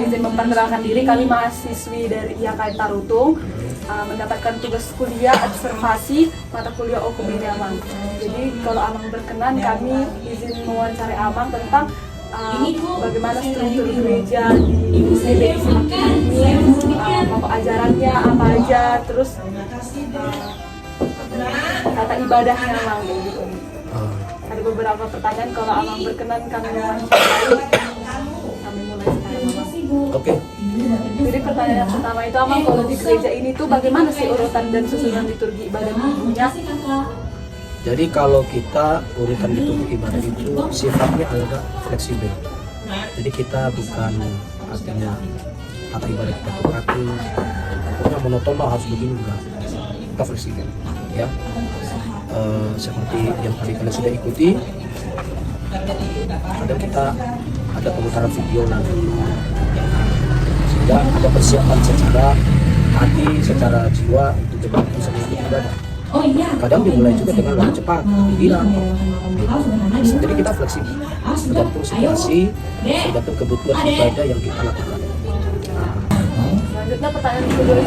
izin memperkenalkan diri. Kami mahasiswi dari IAKM Tarutung, mendapatkan tugas kuliah observasi mata kuliah Hukum ini Amang. Jadi kalau Amang berkenan, kami izin mewawancarai Amang tentang bagaimana struktur gereja di GBI Semakin ini, pokok ajarannya apa aja, terus tata ibadahnya Amang gitu. Ada beberapa pertanyaan, kalau Amang berkenan kami wawancarai. Kami mulai sekarang, Amang. Oke. Jadi pertanyaan yang pertama itu, Amang, kalau di gereja ini tuh bagaimana sih urutan dan susunan liturgi ibadah minggunya? Jadi kalau kita urutan liturgi ibadah itu sifatnya agak fleksibel. Jadi kita bukan artinya tata ibadah kita tuh kaku, pokoknya monoton lah harus begini, enggak. Kita fleksibel, ya. Seperti yang tadi kalian sudah ikuti, kadang kita ada pemutaran video nanti, sehingga ada persiapan secara hati, secara jiwa untuk kita bisa mengikuti ibadah. Kadang dimulai juga dengan lalu cepat, dibilang. Jadi kita fleksibel, tergantung situasi, tergantung kebutuhan ibadah yang kita lakukan. Selanjutnya pertanyaan kedua,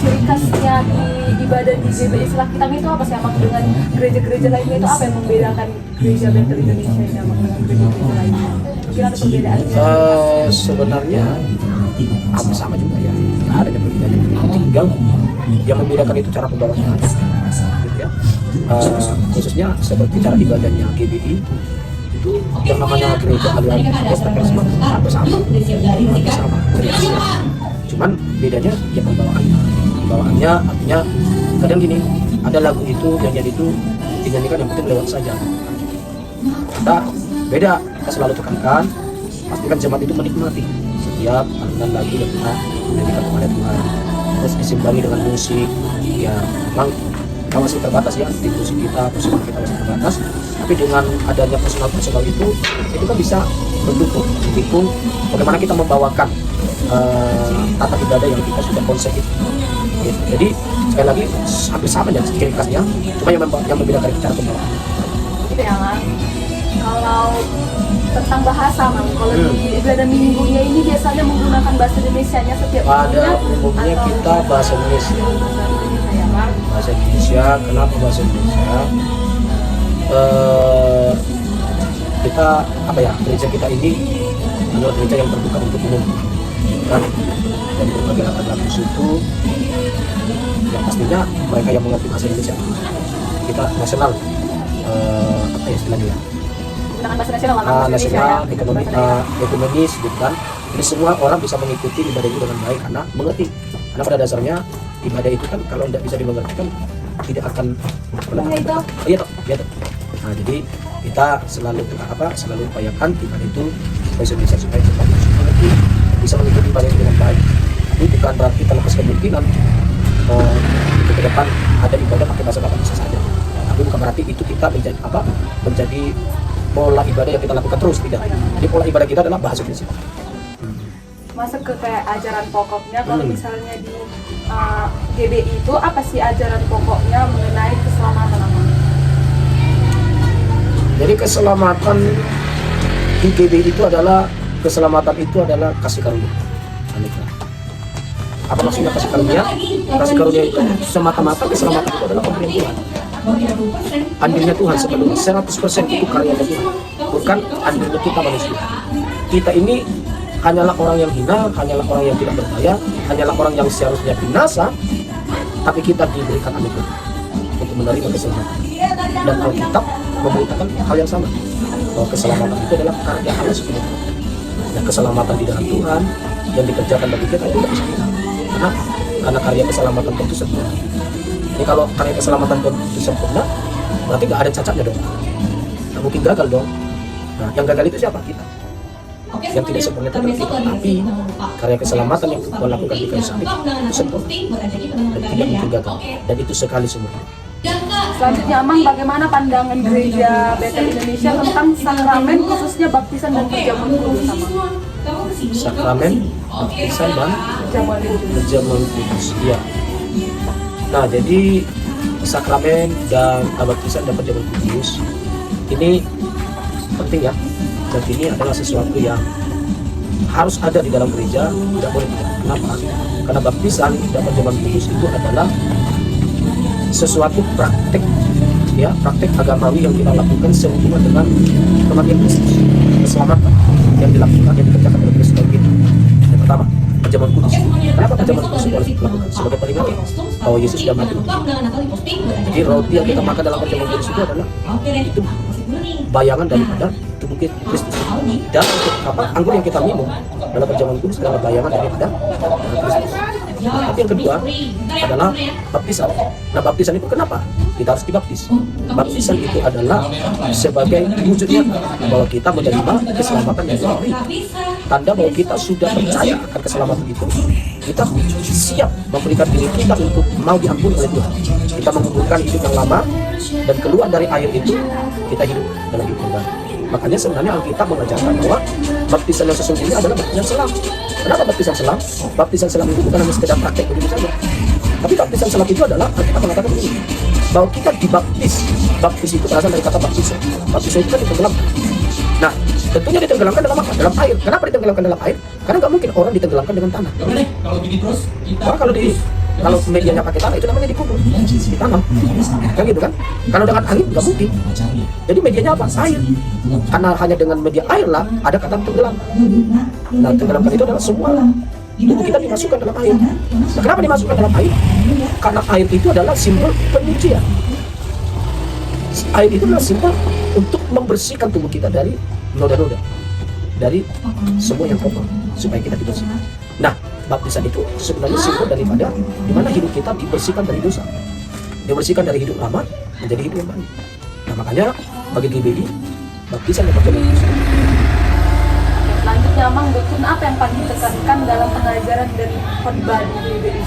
ciri khasnya di ibadah di GBI Selakitam itu apa sih, Amang, dengan gereja-gereja lainnya? Itu apa yang membedakan gereja Bethel Indonesia ini, Amang, dengan gereja-gereja lainnya? Mungkin ada perbedaannya? Sebenarnya hampir sama juga ya, nggak ada perbedaan. Tinggal yang membedakan itu cara pembawaannya, gitu ya. Khususnya seperti cara ibadahnya GBI itu yang namanya gereja aliran Kristen hampir sama, ciri-cirinya. Cuman bedanya ya pembawaannya artinya kadang gini, ada lagu itu, nyanyian itu dinyanyikan yang penting lewat saja. Kita beda, kita selalu tekankan pastikan jemaat itu menikmati setiap alunan lagu yang kita nyanyikan kepada Tuhan, terus disimbangi dengan musik. Ya memang kita masih terbatas ya, di musik kita masih terbatas, tapi dengan adanya personal itu kan bisa mendukung bagaimana kita membawakan tata ibadah yang kita sudah konsep itu. Gitu. Jadi sekali lagi hampir sama ya ciri khasnya, cuma yang membedakan cara pembawaan. Gitu ya, Mang. Kalau tentang bahasa, Mang, kalau di ibadah minggunya ini biasanya menggunakan bahasa Indonesianya setiap pada umumnya kita bahasa Indonesia. Ya, Mang. Bahasa Indonesia, kenapa bahasa Indonesia? Kita gereja kita ini adalah gereja yang terbuka untuk umum, kan? Dan berbagai latar itu yang pastinya mereka yang mengerti bahasa Indonesia. Kita nasional, istilahnya ya? Menggunakan bahasa nasional, nasional, ekonomis, gitu kan? Jadi semua orang bisa mengikuti ibadah itu dengan baik karena mengerti. Karena pada dasarnya ibadah itu kan kalau tidak bisa dimengerti kan tidak akan iya toh. Nah, jadi kita selalu upayakan ibadah itu bahasa Indonesia supaya kita bisa mengikuti ibadah itu dengan baik. Tapi bukan berarti terlepas kemungkinan itu ke depan ada ibadah pakai bahasa Indonesia saja. Tapi bukan berarti itu kita menjadi pola ibadah yang kita lakukan terus, tidak. Jadi pola ibadah kita adalah bahasa Indonesia. Masuk ke kayak ajaran pokoknya, kalau misalnya di GBI itu apa sih ajaran pokoknya mengenai keselamatan, Amang? Jadi keselamatan di GBI itu adalah kasih karunia. Apa maksudnya kasih karunia? Kasih karunia itu semata-mata keselamatan itu adalah pemberian Tuhan. Andilnya Tuhan sepenuhnya, 100% itu karyanya Tuhan, bukan andilnya kita manusia. Kita ini hanyalah orang yang hina, hanyalah orang yang tidak berdaya, hanyalah orang yang seharusnya binasa, tapi kita diberikan anugerah untuk menerima keselamatan. Dan Alkitab memberitakan hal yang sama, bahwa keselamatan itu adalah karya Allah sepenuhnya. Dan keselamatan di dalam Tuhan yang dikerjakan bagi kita itu tidak bisa kita. Karena karya keselamatan itu sempurna. Jadi kalau karya keselamatan itu sempurna, berarti nggak ada cacatnya dong. Nggak mungkin gagal dong. Nah, yang gagal itu siapa? Kita. Yang tidak sempurna itu adalah kita. Tapi karya keselamatan yang Tuhan lakukan di kayu salib itu sempurna dan tidak mungkin gagal. Dan itu sekali sempurna. Selanjutnya, Amang, bagaimana pandangan gereja Bethel Indonesia tentang sakramen, khususnya baptisan dan perjamuan kudus, Amang? Sakramen, baptisan dan perjamuan kudus. Iya. Nah, jadi sakramen dan baptisan dan perjamuan kudus ini penting ya. Dan ini adalah sesuatu yang harus ada di dalam gereja, tidak boleh tidak. Kenapa? Karena baptisan dan perjamuan kudus itu adalah sesuatu praktek, ya, praktek agamawi yang kita lakukan sehubungan dengan kematian Kristus, keselamatan yang dilakukan, yang dikerjakan oleh Kristus bagi kita. Yang pertama, perjamuan kudus. Kenapa perjamuan kudus itu harus dilakukan? Sebagai peringatan bahwa Yesus sudah mati. Jadi roti yang kita makan dalam perjamuan kudus itu adalah itu bayangan daripada tubuh Kristus. Dan untuk apa? Anggur yang kita minum dalam perjamuan kudus adalah bayangan daripada Kristus. Tapi yang kedua adalah baptisan. Nah, baptisan itu kenapa kita harus dibaptis? Baptisan itu adalah sebagai wujudnya bahwa kita menerima keselamatan yang baru. Tanda bahwa kita sudah percaya akan keselamatan itu. Kita siap memberikan diri kita untuk mau diampuni oleh Tuhan. Kita mengumpulkan hidup yang lama dan keluar dari air itu kita hidup dalam hidup yang baru. Makanya sebenarnya Alkitab mengajarkan bahwa baptisan yang sesungguhnya adalah baptisan selam. Kenapa baptisan selam? Baptisan selam itu bukan hanya sekedar praktek begitu saja. Tapi baptisan selam itu adalah Alkitab mengatakan begini, bahwa kita dibaptis. Baptis itu berasal dari kata baptisan. Baptisan itu kan ditenggelamkan. Nah, tentunya ditenggelamkan dalam apa? Dalam air. Kenapa ditenggelamkan dalam air? Karena nggak mungkin orang ditenggelamkan dengan tanah. Kalau begini terus, kita Kalau medianya pakai tanah itu namanya dikubur, ditanam, kan gitu kan? Kalau dengan angin nggak mungkin. Jadi medianya apa? Air. Karena hanya dengan media air lah ada kata tenggelam. Nah, tenggelamkan itu adalah semua tubuh kita dimasukkan dalam air. Nah, kenapa dimasukkan dalam air? Karena air itu adalah simbol penyucian. Air itu adalah simbol untuk membersihkan tubuh kita dari noda-noda, dari semua yang kotor, supaya kita dibersihkan. Nah, baptisan itu sebenarnya simbol daripada dimana hidup kita dibersihkan dari dosa, dibersihkan dari hidup lama menjadi hidup yang baru. Nah, makanya bagi GBI baptisan yang pertama itu. Selanjutnya, Mang, doktrin apa yang paling ditekankan dalam pengajaran dari khotbah di GBI?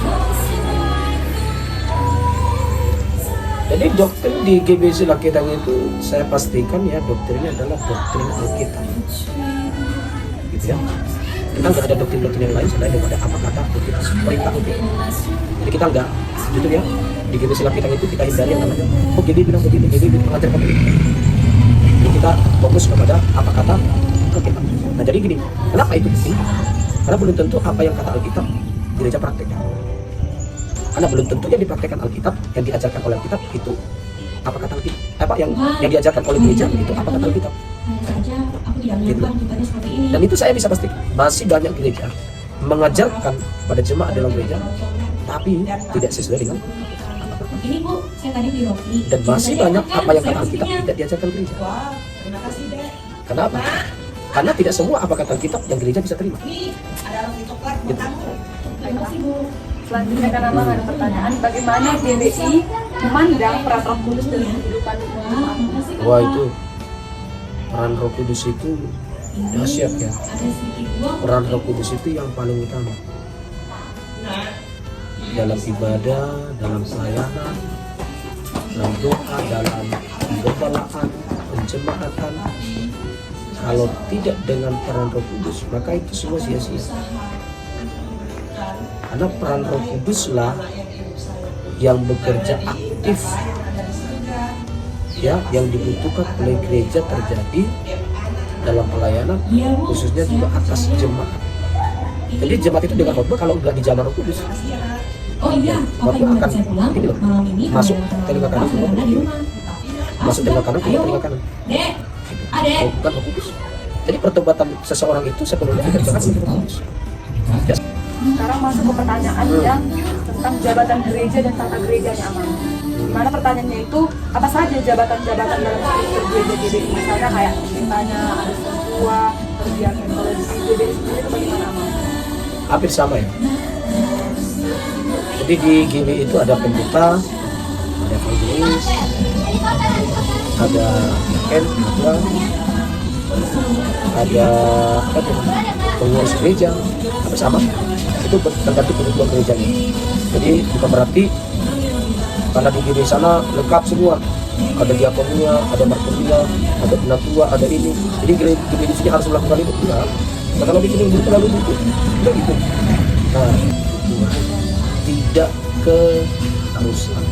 Jadi doktrin di GBI Silakitang itu saya pastikan ya doktrinnya adalah doktrin Alkitab, gitu ya. Kita nggak ada doktrin-doktrin yang lain selain daripada apa kata Alkitab, perintah Alkitab. Jadi kita nggak, gitu ya. Di GBI Silakitang itu kita hindari yang namanya oh GBI bilang begini, GBI mengajarkan begini. Jadi kita fokus kepada apa kata Alkitab. Nah, jadi gini, kenapa itu penting? Karena belum tentu apa yang kata Alkitab gereja praktekkan. Karena belum tentu yang dipraktekkan Alkitab, yang diajarkan oleh Alkitab itu apa kata Alkitab, apa yang diajarkan oleh gereja itu apa kata Alkitab. Gitu. Dan itu saya bisa pastikan masih banyak gereja mengajarkan pada jemaat dalam gereja tapi tidak sesuai dengan ini Bu, saya tadi di Rocky. dan masih banyak apa yang kata Alkitab tidak diajarkan gereja. Kenapa? Karena tidak semua apa kata Alkitab yang gereja bisa terima. Gitu. Terima kasih Bu. Selanjutnya, karena Mang ada pertanyaan, bagaimana GBI memandang peran Roh Kudus dalam kehidupan umat? Wah, itu peran Roh Kudus itu dahsyat ya. Peran Roh Kudus itu yang paling utama dalam ibadah, dalam pelayanan, dalam doa, dalam pembelaan, penjemaatan. Kalau tidak dengan peran Roh Kudus, maka itu semua sia-sia. Karena peran Roh Kuduslah yang bekerja aktif, ya, yang dibutuhkan oleh gereja terjadi dalam pelayanan, khususnya juga atas jemaat. Jadi jemaat itu dengan khotbah kalau nggak dijamah Roh Kudus, Oh iya, Bapak khotbah Ibu akan saya pulang ini loh, malam ini masuk ada telinga kanan, ada keluar di telinga rumah. kiri. Masuk telinga kanan, keluar telinga kanan. Dek, Adek. Oh, bukan Roh Kudus. Jadi pertobatan seseorang itu sepenuhnya dikerjakan oleh Roh Kudus. Ya. Sekarang masuk ke pertanyaan yang tentang jabatan gereja dan tata gerejanya, Mang. Dimana pertanyaannya itu, apa saja jabatan-jabatan dalam struktur gereja GBI? Misalnya kayak misalnya ada tua, terbiasa. Kalau di GBI sendiri itu bagaimana, Mang? Hampir sama ya. Jadi di GBI itu ada pendeta, ada evangelis, ada ada pengurus gereja, hampir sama. Itu tergantung kebutuhan gerejanya. Jadi bukan berarti karena di GBI sana lengkap semua. Ada diakonia, ada marketingnya, ada penatua, ada ini. Jadi GBI di sini harus melakukan itu. Ya. Nah, kalau di sini terlalu butuh, tidak gitu. Nah, tidak keharusan.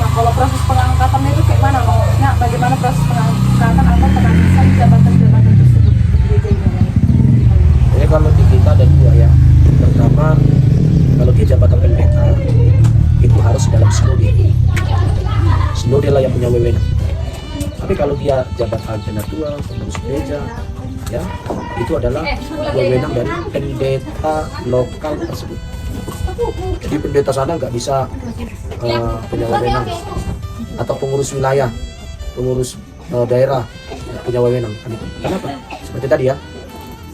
Nah, kalau proses pengangkatannya itu kayak mana, Mang? Maksudnya bagaimana proses pengangkatan atau penarisan jabatan-jabatan tersebut? kalau di kita ada dua ya. Pertama, kalau dia jabatan pendeta itu harus dalam sinode. Sinode lah yang punya wewenang. Tapi kalau dia jabatan penatua, pengurus gereja, ya itu adalah wewenang dari pendeta lokal tersebut. Jadi pendeta sana nggak bisa punya wewenang, atau pengurus wilayah, pengurus daerah nggak punya wewenang. Kan itu. Kenapa? Seperti tadi ya,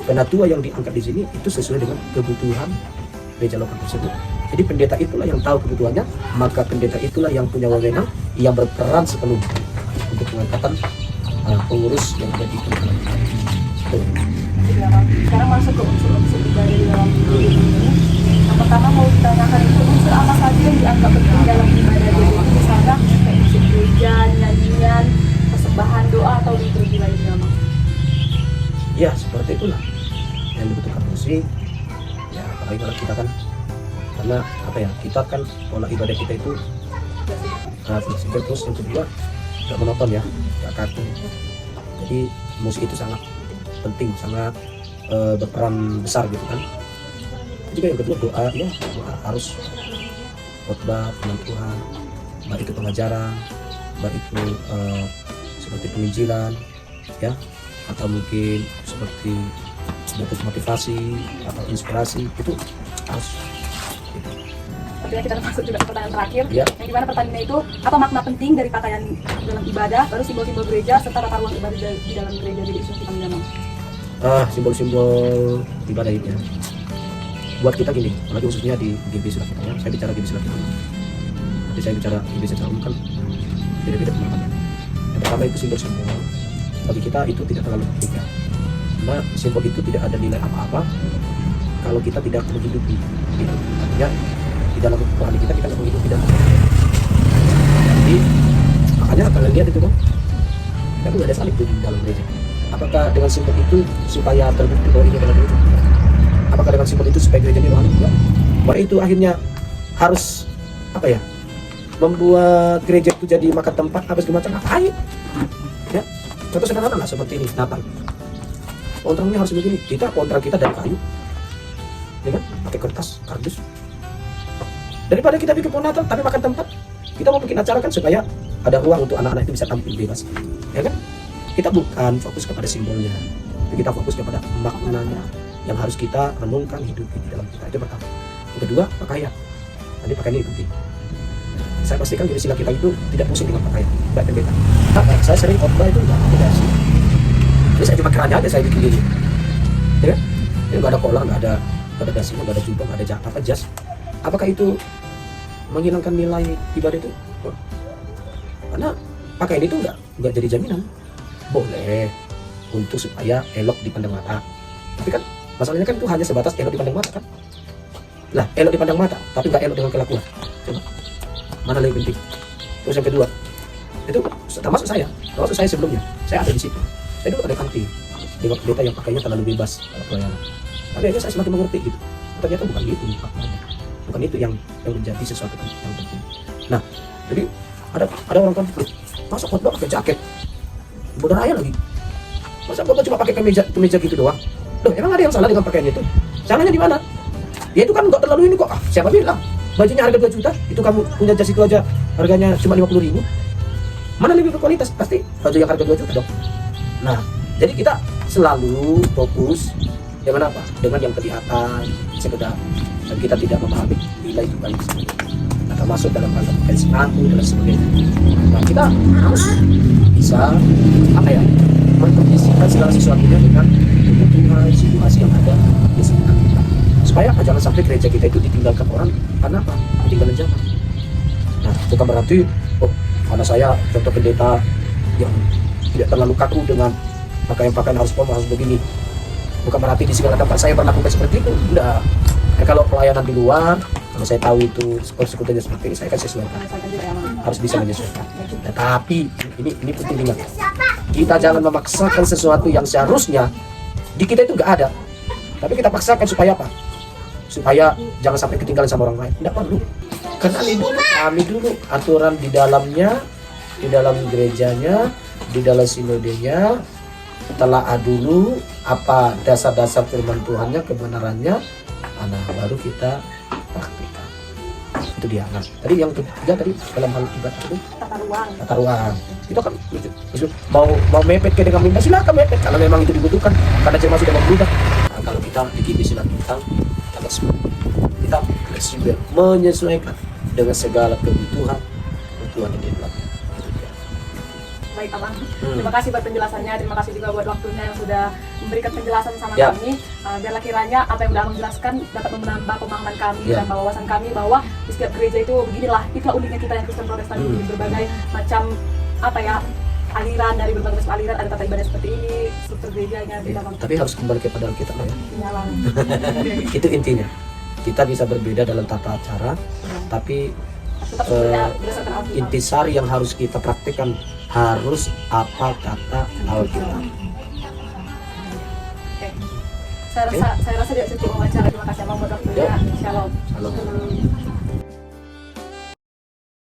penatua yang diangkat di sini itu sesuai dengan kebutuhan gereja lokal tersebut. Jadi pendeta itulah yang tahu kebutuhannya, maka pendeta itulah yang punya wewenang, yang berperan sepenuhnya untuk pengangkatan pengurus yang ada di tempat. Sekarang masuk ke unsur-unsur ibadah di dalam gereja ini. Yang pertama mau ditanyakan itu unsur apa saja yang dianggap penting dalam ibadah gereja itu, misalnya kayak musik gereja, nyanyian, persembahan, doa atau liturgi lainnya. Ya seperti itulah yang dibutuhkan musik. Ya apalagi kalau kita kan, karena apa ya, kita kan pola ibadah kita itu fleksibel, terus yang kedua nggak monoton ya, nggak kaku. Jadi musik itu sangat penting, sangat berperan besar gitu kan. Juga yang kedua doa, ya doa harus khotbah firman Tuhan, baik itu pengajaran, baik itu seperti penginjilan ya, atau mungkin seperti bentuk motivasi atau inspirasi, itu harus gitu. Artinya kita masuk juga ke pertanyaan terakhir, Ya. yang dimana pertanyaannya itu apa makna penting dari pakaian dalam ibadah, baru simbol-simbol gereja serta tata ruang ibadah di dalam gereja. Jadi itu kita mengenal. Simbol-simbol ibadah itu ya. Buat kita gini, apalagi khususnya di GB Silat kita ya. Saya bicara GB Silat kita. Nanti saya bicara GB secara umum kan beda-beda pemahamannya. Yang pertama itu simbol-simbol. Bagi kita itu tidak terlalu penting ya. Karena simbol itu tidak ada nilai apa-apa kalau kita tidak menghidupi itu. Artinya di dalam rohani kita nggak menghidupi dalam. Jadi makanya kalian lihat itu kan, kita tuh nggak ada salib tuh di dalam gereja. Apakah dengan simbol itu supaya terbukti bahwa ini adalah gereja? Apakah dengan simbol itu supaya gereja ini rohani? Enggak. Bahwa itu akhirnya harus apa ya, membuat gereja itu jadi makan tempat apa segala macam, ngapain? Ya, contoh sederhana lah seperti ini, Natal. Kontraknya harus begini, kontrak kita dari kayu, ya kan, pakai kertas, kardus. Daripada kita bikin pohon Natal tapi makan tempat, kita mau bikin acara kan supaya ada ruang untuk anak-anak itu bisa tampil bebas, ya kan? Kita bukan fokus kepada simbolnya, tapi kita fokus kepada maknanya yang harus kita renungkan, hidupi di dalam kita. Itu pertama. Yang kedua, pakaian. Tadi pakaian ini penting. Saya pastikan diri sila kita itu tidak pusing dengan pakaian, tidak pendeta. Saya sering khotbah itu nggak akomodasi. Jadi saya cuma kerannya aja saya bikin gini, ya kan? Ini nggak ada kolar, nggak ada dasinya, nggak ada jubah, nggak ada jas. Apakah itu menghilangkan nilai ibadah itu? Karena pakaian itu nggak jadi jaminan. Boleh untuk supaya elok dipandang mata, tapi kan masalahnya kan itu hanya sebatas elok dipandang mata kan. Lah elok dipandang mata tapi nggak elok dengan kelakuan. Coba mana lebih penting? Terus yang kedua itu termasuk saya sebelumnya, saya ada di situ. Saya dulu ada anti dengan pendeta yang pakainya terlalu bebas pelayanan. Tapi akhirnya saya semakin mengerti gitu. Ternyata bukan gitu maknanya. Bukan itu yang menjadi sesuatu yang penting. Nah, jadi ada orang kan, masa khotbah pakai jaket, bodoh raya lagi. Masa khotbah cuma pakai kemeja gitu doang? Loh, emang ada yang salah dengan pakaian itu? Salahnya di mana? Ya itu kan nggak terlalu ini kok. Siapa bilang? Bajunya harga 2 juta, itu kamu punya jas itu aja harganya cuma 50.000. Mana lebih berkualitas? Pasti baju yang harga 2 juta dong. Nah, jadi kita selalu fokus dengan apa? Dengan yang kelihatan, sekedar, dan kita tidak memahami nilai itu baik sebagainya. Nah, termasuk dalam hal pakaian sepatu dan sebagainya. Nah, kita harus bisa apa ya, mengkondisikan segala sesuatunya dengan kebutuhan situasi yang ada di sekitar kita. Supaya jangan sampai gereja kita itu ditinggalkan orang karena apa? Ketinggalan zaman. Nah, bukan berarti karena saya contoh pendeta yang tidak terlalu kaku dengan pakaian harus formal, harus begini. Bukan berarti di segala tempat saya berlakukan seperti itu. Enggak. Kalau pelayanan di luar, kalau saya tahu itu konsekuensinya seperti ini, saya akan sesuaikan. Harus bisa menyesuaikan. Nah, tapi ini penting ingat. Kita jangan memaksakan sesuatu yang seharusnya di kita itu nggak ada. Tapi kita paksakan supaya apa? Supaya jangan sampai ketinggalan sama orang lain. Tidak perlu. Kenali dulu, kami dulu aturan di dalamnya, di dalam gerejanya, di dalam sinodenya, telaah dulu apa dasar-dasar firman Tuhannya, kebenarannya, nah baru kita praktikkan. Itu dia. Nah, tadi yang ketiga tadi dalam hal ibadah itu tata ruang. tata ruang. Itu kan mau mepet ke dengan bunda, silakan mepet kalau memang itu dibutuhkan karena jemaah sudah berubah. Nah, kalau kita di silat tentang tata semua, kita fleksibel menyesuaikan dengan segala kebutuhan yang di belakang. Itu dia. Baik Abang, terima kasih buat penjelasannya, terima kasih juga buat waktunya yang sudah memberikan penjelasan sama Ya. kami. Biarlah kiranya apa yang sudah Abang jelaskan dapat menambah pemahaman kami Ya. dan wawasan kami bahwa di setiap gereja itu beginilah, itulah uniknya kita yang Kristen Protestan ini, berbagai macam aliran, dari berbagai macam aliran, ada tata ibadah seperti ini, struktur gerejanya, Ya, Bang. tapi harus kembali kepada kita ya. Nyala. Itu intinya. Kita bisa berbeda dalam tata cara, tapi Tetap berbeda berdasarkan Alkitab. intisari yang harus kita praktikkan harus apa kata Alkitab. Oke. Saya rasa dia cukup wawancara. Terima kasih Abang buat waktunya. Ya. Shalom. Shalom.